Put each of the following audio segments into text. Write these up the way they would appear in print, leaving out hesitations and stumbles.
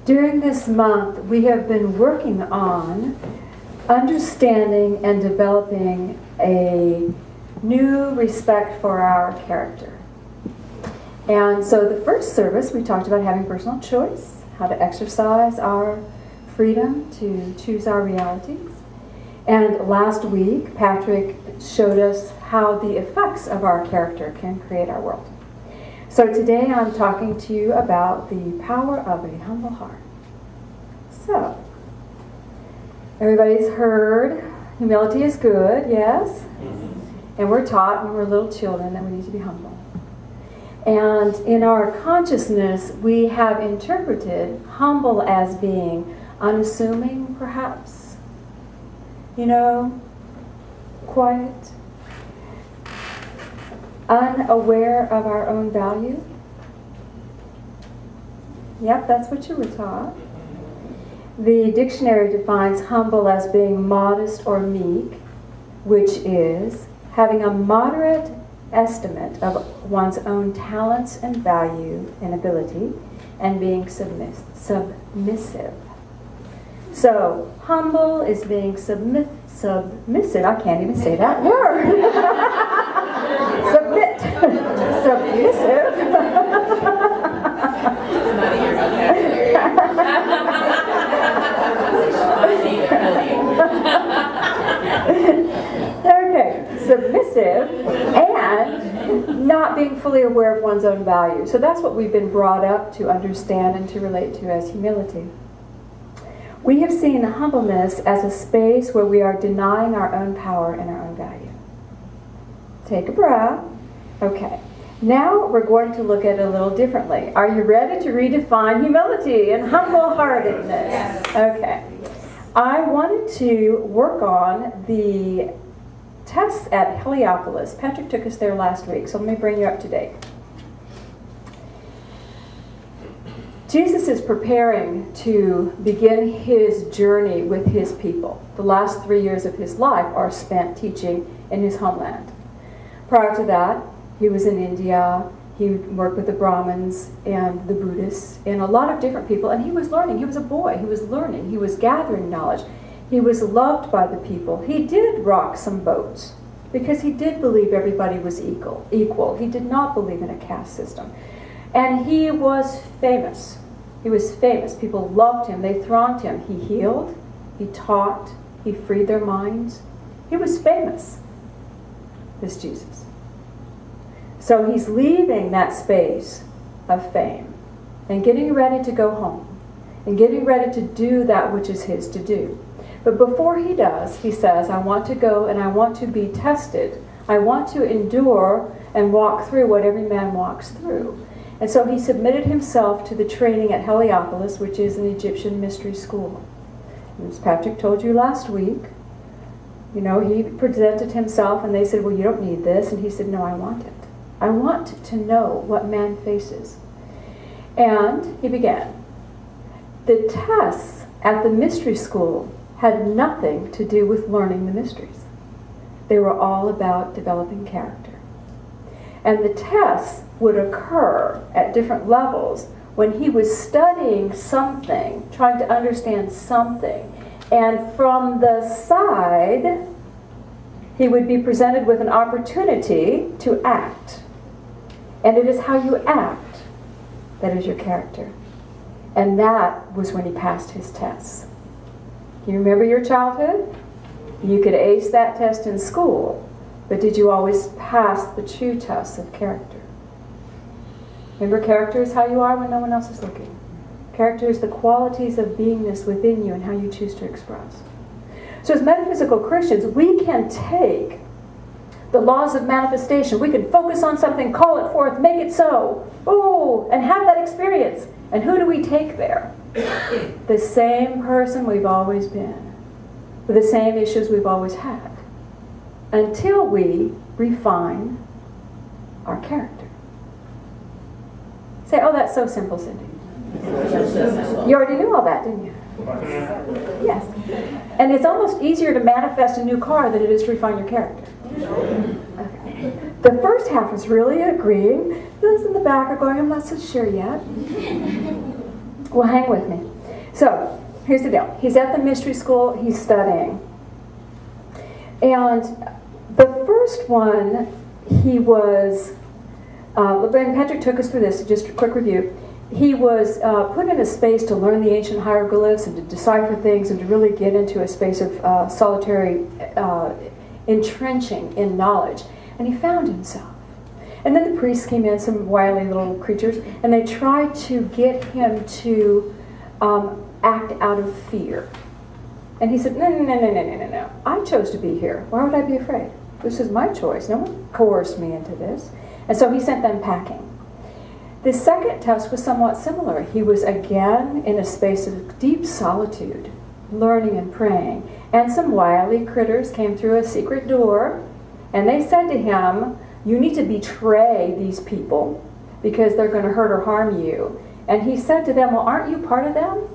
During this month, we have been working on understanding and developing a new respect for our character. And so the first service, we talked about having personal choice, how to exercise our freedom to choose our realities. And last week, Patrick showed us how the effects of our character can create our world. So today I'm talking to you about the power of a humble heart. So, everybody's heard humility is good, yes? And we're taught when we're little children that we need to be humble. And in our consciousness, we have interpreted humble as being unassuming, perhaps. You know, quiet. Unaware of our own value. Yep, that's what you were taught. The dictionary defines humble as being modest or meek, which is having a moderate estimate of one's own talents and value and ability, and being submissive. So, humble is being submissive. I can't even say that word. Submit. Submissive. Okay, submissive and not being fully aware of one's own value. So that's what we've been brought up to understand and to relate to as humility. We have seen humbleness as a space where we are denying our own power and our own value. Take a breath. Okay. Now we're going to look at it a little differently. Are you ready to redefine humility and humble-heartedness? Yes. Okay. I wanted to work on the tests at Heliopolis. Patrick took us there last week, so let me bring you up to date. Jesus is preparing to begin his journey with his people. The last 3 years of his life are spent teaching in his homeland. Prior to that, he was in India. He worked with the Brahmins and the Buddhists and a lot of different people, and he was learning. He was a boy. He was learning. He was gathering knowledge. He was loved by the people. He did rock some boats because he did believe everybody was equal. He did not believe in a caste system. And he was famous. He was famous. People loved him. They thronged him. He healed. He taught. He freed their minds. He was famous, this Jesus. So he's leaving that space of fame and getting ready to go home and getting ready to do that which is his to do. But before he does, he says, I want to go and I want to be tested. I want to endure and walk through what every man walks through. And so he submitted himself to the training at Heliopolis, which is an Egyptian mystery school. As Patrick told you last week, you know, he presented himself and they said, well, you don't need this. And he said, no, I want it. I want to know what man faces. And he began. The tests at the mystery school had nothing to do with learning the mysteries. They were all about developing character. And the tests would occur at different levels when he was studying something, trying to understand something. And from the side, he would be presented with an opportunity to act. And it is how you act that is your character. And that was when he passed his tests. You remember your childhood? You could ace that test in school, but did you always pass the true tests of character? Remember, character is how you are when no one else is looking. Character is the qualities of beingness within you and how you choose to express. So as metaphysical Christians, we can take the laws of manifestation. We can focus on something, call it forth, make it so. Oh, and have that experience. And who do we take there? The same person we've always been, with the same issues we've always had, until we refine our character. Say, oh, that's so simple, Cindy. You already knew all that, didn't you? Yes. And it's almost easier to manifest a new car than it is to refine your character. Okay. The first half is really agreeing. Those in the back are going, I'm not so sure yet. Well, hang with me. So, here's the deal. He's at the mystery school. He's studying. And the first one, he was, and Patrick took us through this, just a quick review. He was put in a space to learn the ancient hieroglyphs and to decipher things and to really get into a space of solitary entrenching in knowledge. And he found himself. And then the priests came in, some wily little creatures, and they tried to get him to act out of fear. And he said, no. I chose to be here. Why would I be afraid? This is my choice. No one coerced me into this. And so he sent them packing. The second test was somewhat similar. He was again in a space of deep solitude, learning and praying. And some wily critters came through a secret door, and they said to him, you need to betray these people because they're going to hurt or harm you. And he said to them, well, aren't you part of them?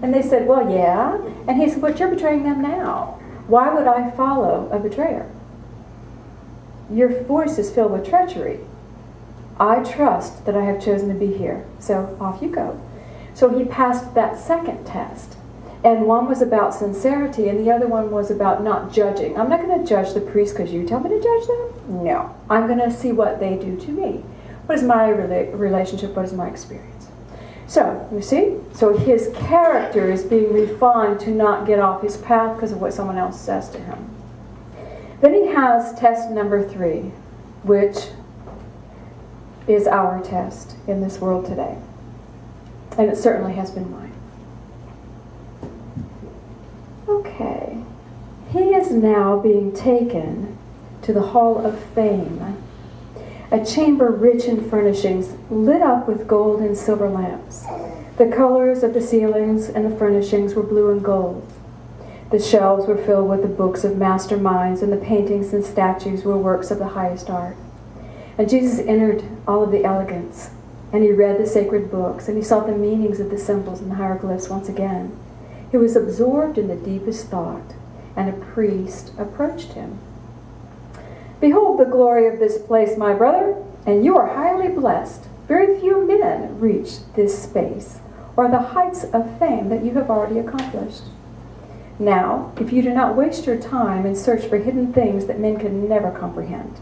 And they said, well, yeah. And he said, but you're betraying them now. Why would I follow a betrayer? Your voice is filled with treachery. I trust that I have chosen to be here. So off you go. So he passed that second test. And one was about sincerity, and the other one was about not judging. I'm not going to judge the priest because you tell me to judge them. No. I'm going to see what they do to me. What is my relationship? What is my experience? So, you see? So his character is being refined to not get off his path because of what someone else says to him. Then he has test number 3, which is our test in this world today. And it certainly has been mine. Okay. He is now being taken to the Hall of Fame, a chamber rich in furnishings, lit up with gold and silver lamps. The colors of the ceilings and the furnishings were blue and gold. The shelves were filled with the books of master minds, and the paintings and statues were works of the highest art. And Jesus entered all of the elegance, and he read the sacred books, and he saw the meanings of the symbols and the hieroglyphs once again. He was absorbed in the deepest thought, and a priest approached him. Behold the glory of this place, my brother, and you are highly blessed. Very few men reach this space, or the heights of fame that you have already accomplished. Now, if you do not waste your time and search for hidden things that men can never comprehend,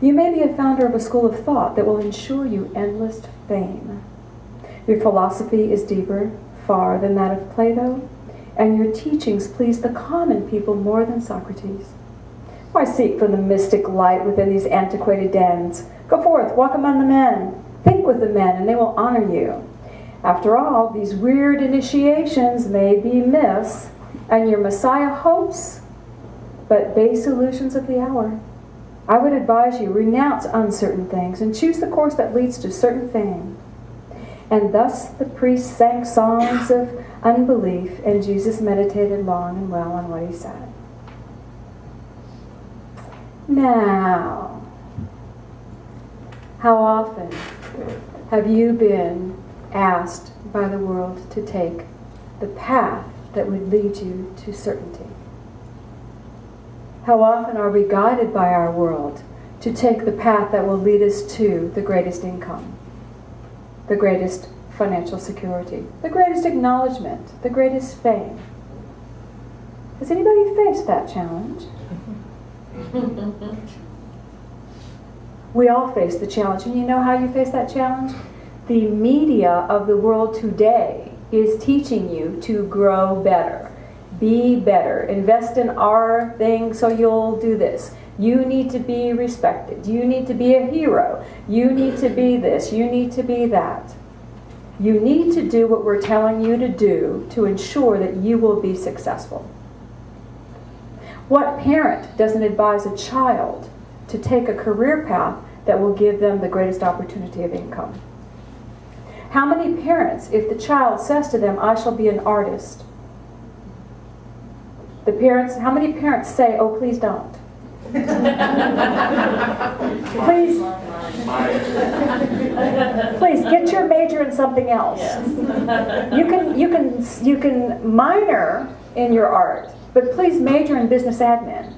you may be a founder of a school of thought that will ensure you endless fame. Your philosophy is deeper, far than that of Plato, and your teachings please the common people more than Socrates. Why seek for the mystic light within these antiquated dens? Go forth, walk among the men, think with the men, and they will honor you. After all, these weird initiations may be myths, and your Messiah hopes, but base illusions of the hour. I would advise you, renounce uncertain things, and choose the course that leads to certain fame. And thus the priest sang songs of unbelief, and Jesus meditated long and well on what he said. Now, how often have you been asked by the world to take the path that would lead you to certainty? How often are we guided by our world to take the path that will lead us to the greatest income, the greatest financial security, the greatest acknowledgement, the greatest fame? Has anybody faced that challenge? We all face the challenge. And you know how you face that challenge? The media of the world today is teaching you to grow better, be better, invest in our thing so you'll do this. You need to be respected. You need to be a hero. You need to be this. You need to be that. You need to do what we're telling you to do to ensure that you will be successful. What parent doesn't advise a child to take a career path that will give them the greatest opportunity of income? How many parents, if the child says to them, I shall be an artist, how many parents say, oh, please don't? Please get your major in something else. Yes. You can minor in your art, but please major in business admin.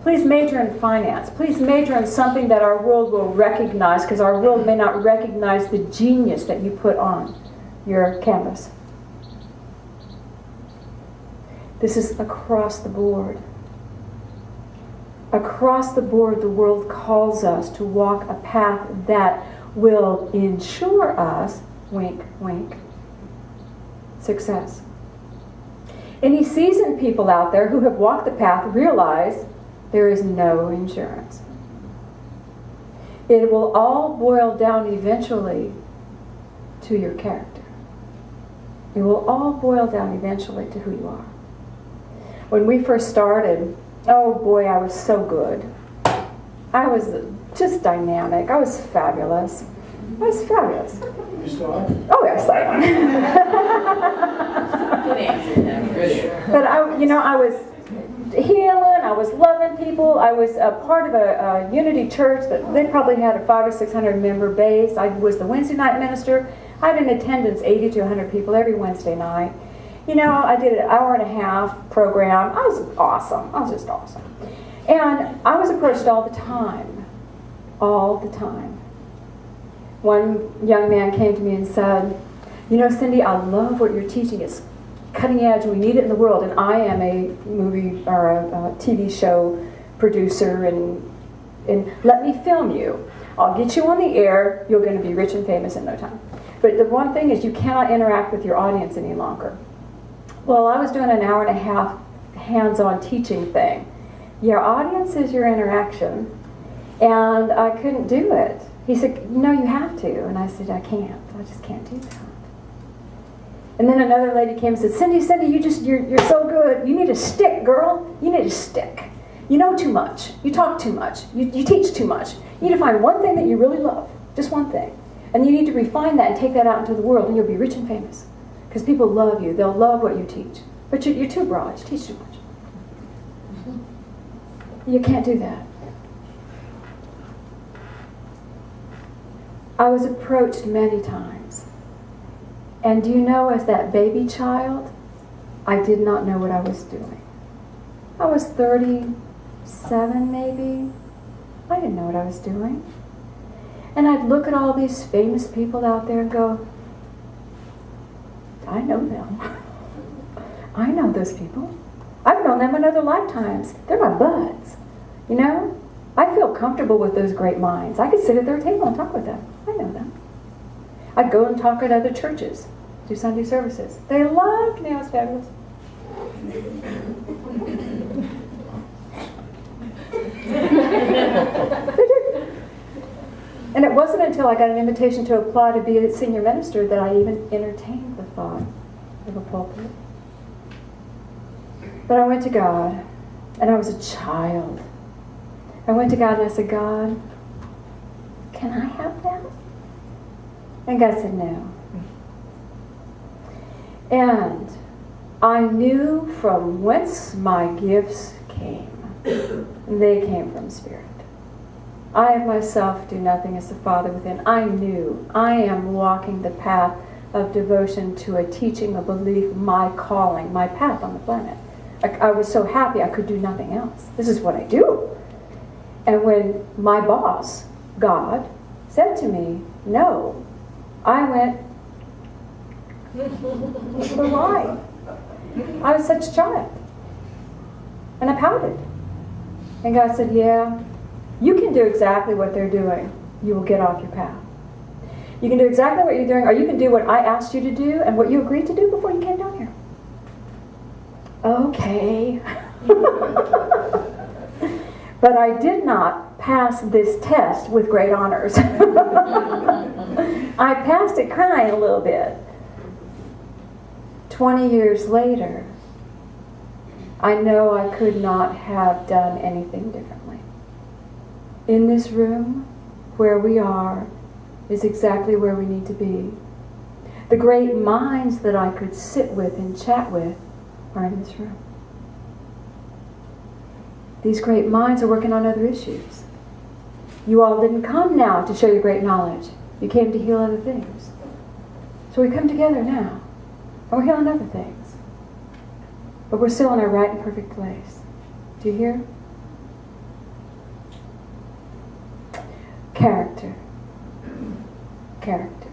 Please major in finance. Please major in something that our world will recognize, because our world may not recognize the genius that you put on your canvas. This is across the board. Across the board, the world calls us to walk a path that will ensure us, wink, wink, success. Any seasoned people out there who have walked the path realize there is no insurance. It will all boil down eventually to your character. It will all boil down eventually to who you are. When we first started, oh boy, I was so good. I was just dynamic. I was fabulous. I was fabulous. You still are? Oh, yes, I am. Good answer. But I was healing. I was loving people. I was a part of a unity church that they probably had a 500 or 600 member base. I was the Wednesday night minister. I had in attendance 80 to 100 people every Wednesday night. I did an hour and a half program. I was awesome. I was just awesome. And I was approached all the time. All the time. One young man came to me and said, Cindy, I love what you're teaching. It's cutting edge and we need it in the world. And I am a movie or a TV show producer and let me film you. I'll get you on the air. You're going to be rich and famous in no time. But the one thing is you cannot interact with your audience any longer. Well, I was doing an hour and a half hands-on teaching thing. Your audience is your interaction. And I couldn't do it. He said, no, you have to. And I said, I can't. I just can't do that. And then another lady came and said, Cindy, you're so good. You need a stick, girl. You need a stick. You know too much. You talk too much. You teach too much. You need to find one thing that you really love. Just one thing. And you need to refine that and take that out into the world, and you'll be rich and famous. Because people love you. They'll love what you teach. But you're too broad. You teach too much. You can't do that. I was approached many times. And do you know, as that baby child, I did not know what I was doing. I was 37 maybe. I didn't know what I was doing. And I'd look at all these famous people out there and go, I know them. I know those people. I've known them in other lifetimes. They're my buds. I feel comfortable with those great minds. I could sit at their table and talk with them. I know them. I'd go and talk at other churches, do Sunday services. They loved me. I was fabulous. And it wasn't until I got an invitation to apply to be a senior minister that I even entertained the thought of a pulpit. But I went to God, and I was a child. I went to God and I said, God, can I have that? And God said, no. And I knew from whence my gifts came. They came from Spirit. I of myself do nothing as the Father within. I knew I am walking the path of devotion to a teaching, a belief, my calling, my path on the planet. I was so happy I could do nothing else. This is what I do. And when my boss, God, said to me, no, I went, but why? I was such a child. And I pouted. And God said, yeah, you can do exactly what they're doing. You will get off your path. You can do exactly what you're doing, or you can do what I asked you to do and what you agreed to do before you came down here. Okay. But I did not pass this test with great honors. I passed it crying a little bit. 20 years later, I know I could not have done anything differently. In this room, where we are, is exactly where we need to be. The great minds that I could sit with and chat with are in this room. These great minds are working on other issues. You all didn't come now to show your great knowledge. You came to heal other things. So we come together now, and we're healing other things. But we're still in our right and perfect place. Do you hear? Character. Character.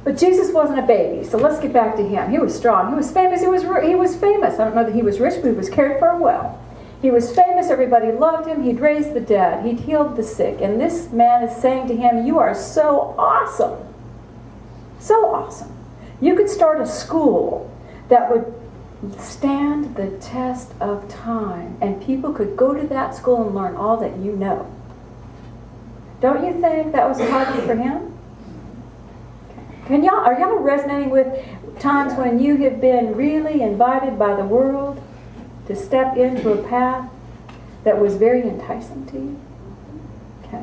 But Jesus wasn't a baby, so let's get back to him. He was strong. He was famous. He was famous. I don't know that he was rich, but he was cared for well. He was famous. Everybody loved him. He'd raised the dead. He'd healed the sick. And this man is saying to him, you are so awesome. So awesome. You could start a school that would stand the test of time, and people could go to that school and learn all that you know. Don't you think that was hard for him? Are y'all resonating with times when you have been really invited by the world to step into a path that was very enticing to you? Okay.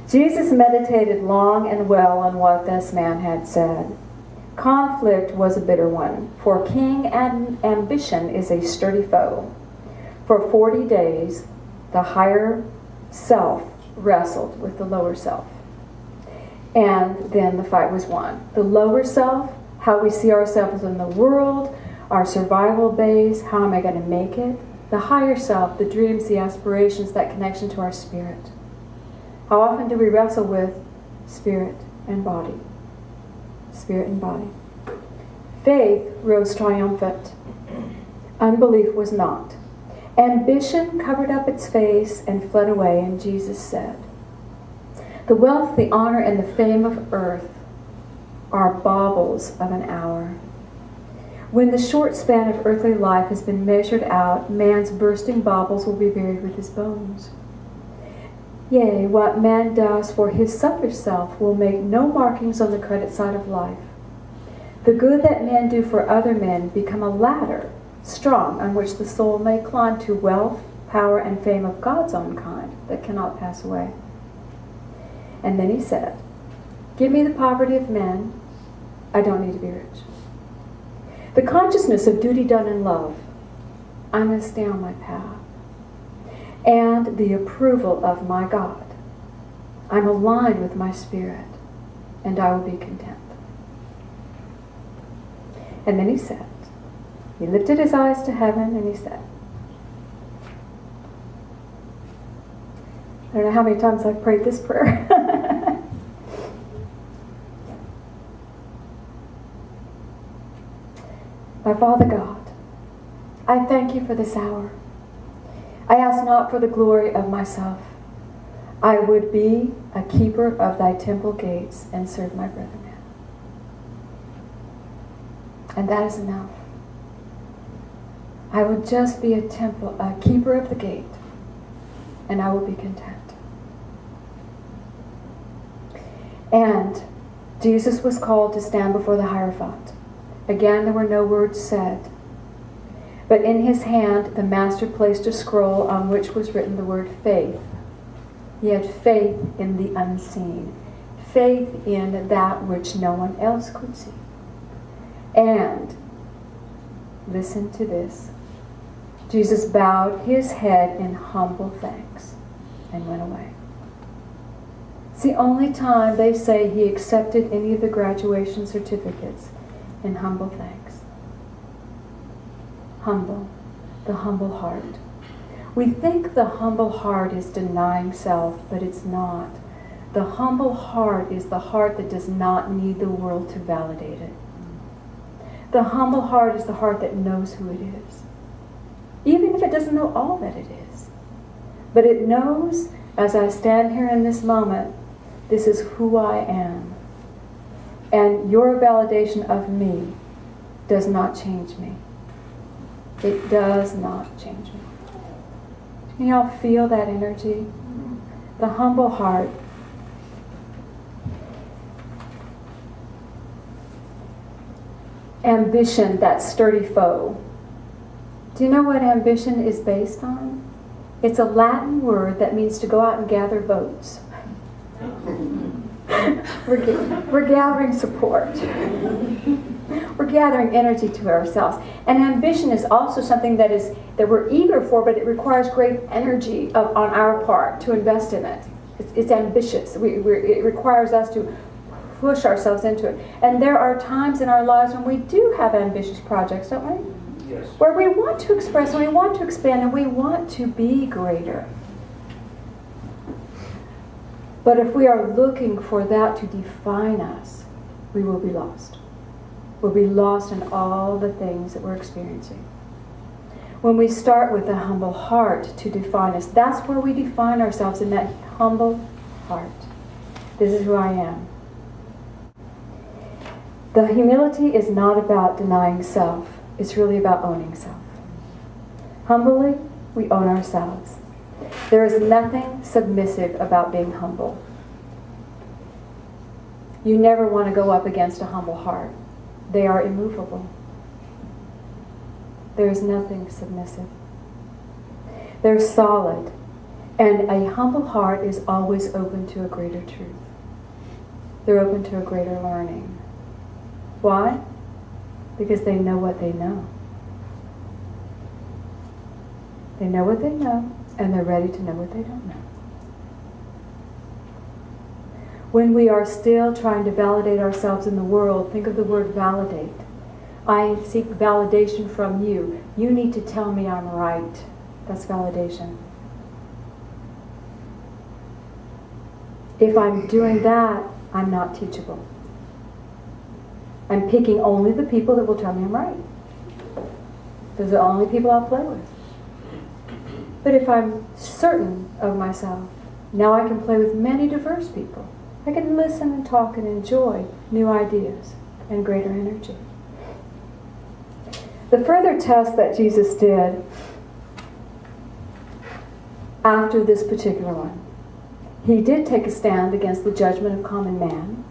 Jesus meditated long and well on what this man had said. Conflict was a bitter one, for king ambition is a sturdy foe. For 40 days, the higher self wrestled with the lower self. And then the fight was won. The lower self, how we see ourselves in the world, our survival base, how am I going to make it? The higher self, the dreams, the aspirations, that connection to our spirit. How often do we wrestle with spirit and body? Spirit and body. Faith rose triumphant. Unbelief was not. Ambition covered up its face and fled away, and Jesus said, the wealth, the honor, and the fame of earth are baubles of an hour. When the short span of earthly life has been measured out, man's bursting baubles will be buried with his bones. Yea, what man does for his selfish self will make no markings on the credit side of life. The good that men do for other men become a ladder, strong, on which the soul may climb to wealth, power, and fame of God's own kind that cannot pass away. And then he said, give me the poverty of men. I don't need to be rich. The consciousness of duty done in love. I must stay on my path. And the approval of my God. I'm aligned with my spirit, and I will be content. And then he said, he lifted his eyes to heaven and he said, I don't know how many times I've prayed this prayer. My Father God, I thank you for this hour. I ask not for the glory of myself. I would be a keeper of thy temple gates and serve my brethren. And that is enough. I will just be a keeper of the gate, and I will be content. And Jesus was called to stand before the Hierophant. Again, there were no words said. But in his hand, the master placed a scroll on which was written the word faith. He had faith in the unseen. Faith in that which no one else could see. And, listen to this, Jesus bowed his head in humble thanks and went away. It's the only time they say he accepted any of the graduation certificates in humble thanks. Humble, the humble heart. We think the humble heart is denying self, but it's not. The humble heart is the heart that does not need the world to validate it. The humble heart is the heart that knows who it is, even if it doesn't know all that it is. But it knows, as I stand here in this moment, this is who I am. And your validation of me does not change me. It does not change me. Can y'all feel that energy? The humble heart. Ambition, that sturdy foe. Do you know what ambition is based on? It's a Latin word that means to go out and gather votes. We're gathering support. We're gathering energy to ourselves. And ambition is also something that we're eager for, but it requires great energy on our part to invest in it. It's ambitious. It requires us to push ourselves into it. And there are times in our lives when we do have ambitious projects, don't we? Yes. Where we want to express and we want to expand and we want to be greater. But if we are looking for that to define us, we will be lost. We'll be lost in all the things that we're experiencing. When we start with a humble heart to define us, that's where we define ourselves, in that humble heart. This is who I am. The humility is not about denying self. It's really about owning self. Humbly, we own ourselves. There is nothing submissive about being humble. You never want to go up against a humble heart. They are immovable. There is nothing submissive. They're solid. And a humble heart is always open to a greater truth. They're open to a greater learning. Why? Because they know what they know. They know what they know, and they're ready to know what they don't know. When we are still trying to validate ourselves in the world, think of the word validate. I seek validation from you. You need to tell me I'm right. That's validation. If I'm doing that, I'm not teachable. I'm picking only the people that will tell me I'm right. Those are the only people I'll play with. But if I'm certain of myself, now I can play with many diverse people. I can listen and talk and enjoy new ideas and greater energy. The further test that Jesus did after this particular one, he did take a stand against the judgment of common man.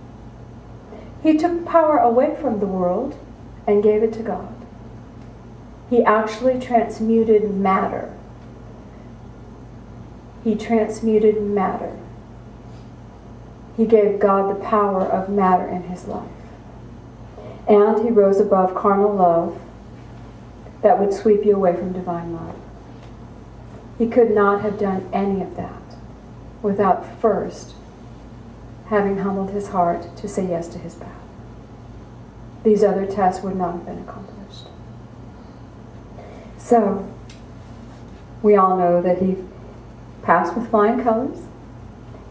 He took power away from the world and gave it to God. He actually transmuted matter. He transmuted matter. He gave God the power of matter in his life. And he rose above carnal love that would sweep you away from divine love. He could not have done any of that without first having humbled his heart to say yes to his path. These other tests would not have been accomplished. So, we all know that he passed with flying colors,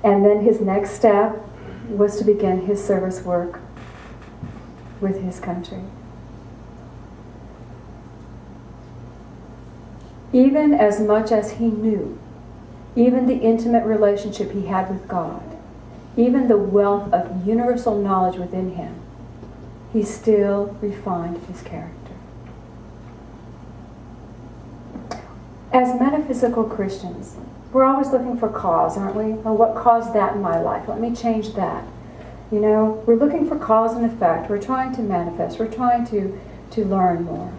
and then his next step was to begin his service work with his country. Even as much as he knew, even the intimate relationship he had with God, even the wealth of universal knowledge within him, he still refined his character. As metaphysical Christians, we're always looking for cause, aren't we? Oh, what caused that in my life? Let me change that. You know, we're looking for cause and effect. We're trying to manifest. We're trying to learn more.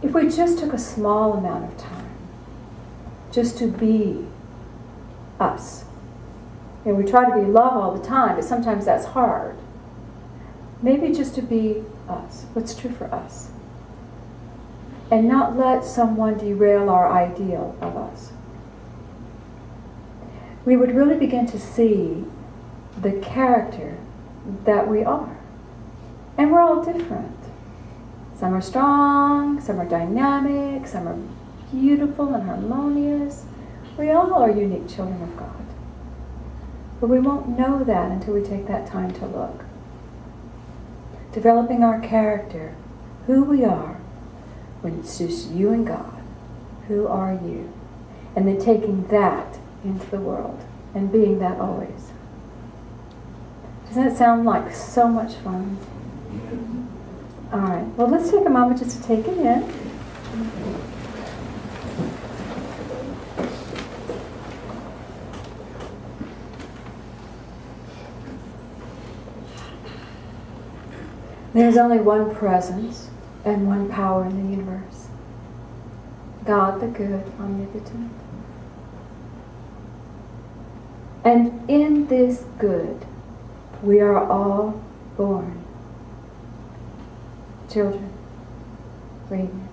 If we just took a small amount of time just to be us, and we try to be love all the time, but sometimes that's hard. Maybe just to be us, what's true for us. And not let someone derail our ideal of us. We would really begin to see the character that we are. And we're all different. Some are strong, some are dynamic, some are beautiful and harmonious. We all are unique children of God. But we won't know that until we take that time to look. Developing our character, who we are, when it's just you and God. Who are you? And then taking that into the world and being that always. Doesn't that sound like so much fun? All right. Well, let's take a moment just to take it in. There's only one presence and one power in the universe. God the good, omnipotent. And in this good, we are all born children, radiant.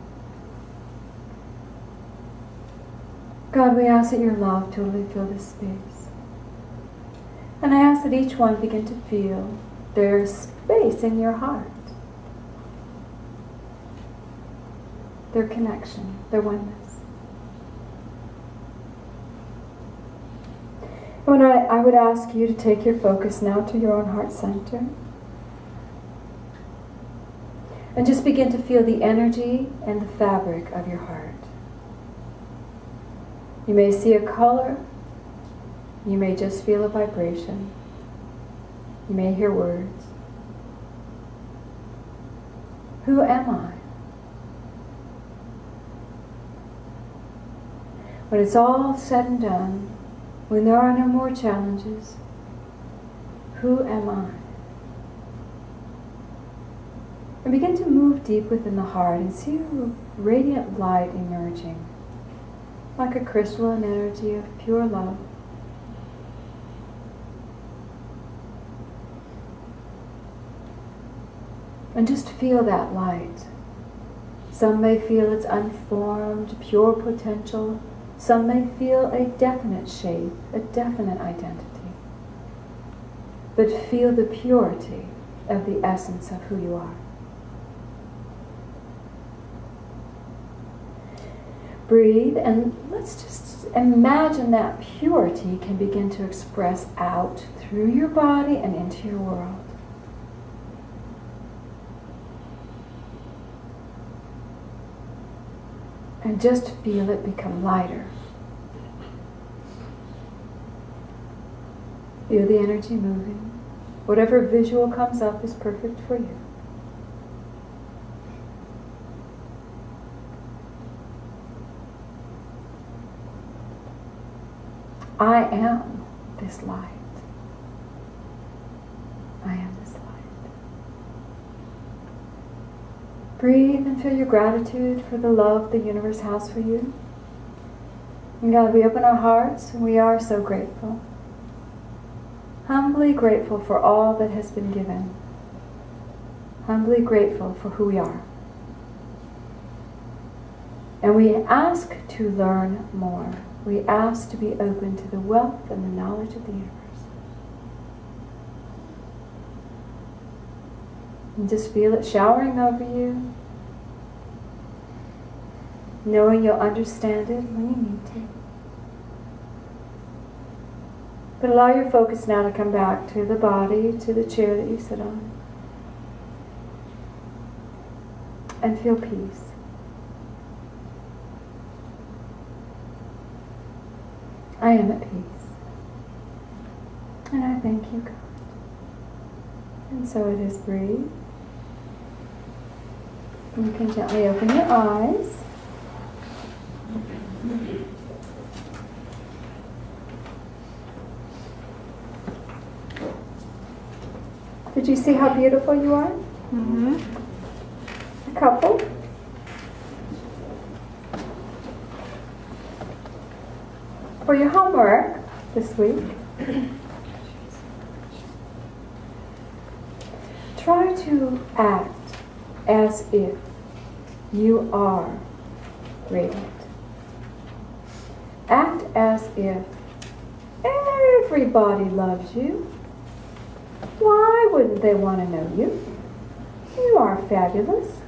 God, we ask that your love totally fill this space. And I ask that each one begin to feel their space in your heart. Their connection, their oneness. When I would ask you to take your focus now to your own heart center. And just begin to feel the energy and the fabric of your heart. You may see a color. You may just feel a vibration. You may hear words. Who am I? When it's all said and done, when there are no more challenges, who am I? And begin to move deep within the heart and see a radiant light emerging, like a crystalline energy of pure love. And just feel that light. Some may feel its unformed, pure potential. Some may feel a definite shape, a definite identity. But feel the purity of the essence of who you are. Breathe, and let's just imagine that purity can begin to express out through your body and into your world. And just feel it become lighter. Feel the energy moving. Whatever visual comes up is perfect for you. I am this light. I am this light. Breathe and feel your gratitude for the love the universe has for you. And God, we open our hearts and we are so grateful. Humbly grateful for all that has been given. Humbly grateful for who we are. And we ask to learn more. We ask to be open to the wealth and the knowledge of the universe. And just feel it showering over you, knowing you'll understand it when you need to. But allow your focus now to come back to the body, to the chair that you sit on. And feel peace. I am at peace. And I thank you, God. And so it is. Breathe. And you can gently open your eyes. Did you see how beautiful you are? Mm-hmm. A couple. For your homework this week, try to act as if you are radiant. Act as if everybody loves you. Why wouldn't they want to know you? You are fabulous.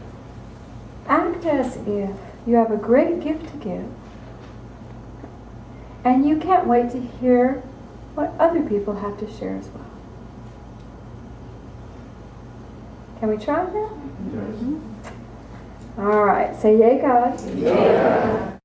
Act as if you have a great gift to give. And you can't wait to hear what other people have to share as well. Can we try that? Mm-hmm. All right. Say, yay, God. Yeah.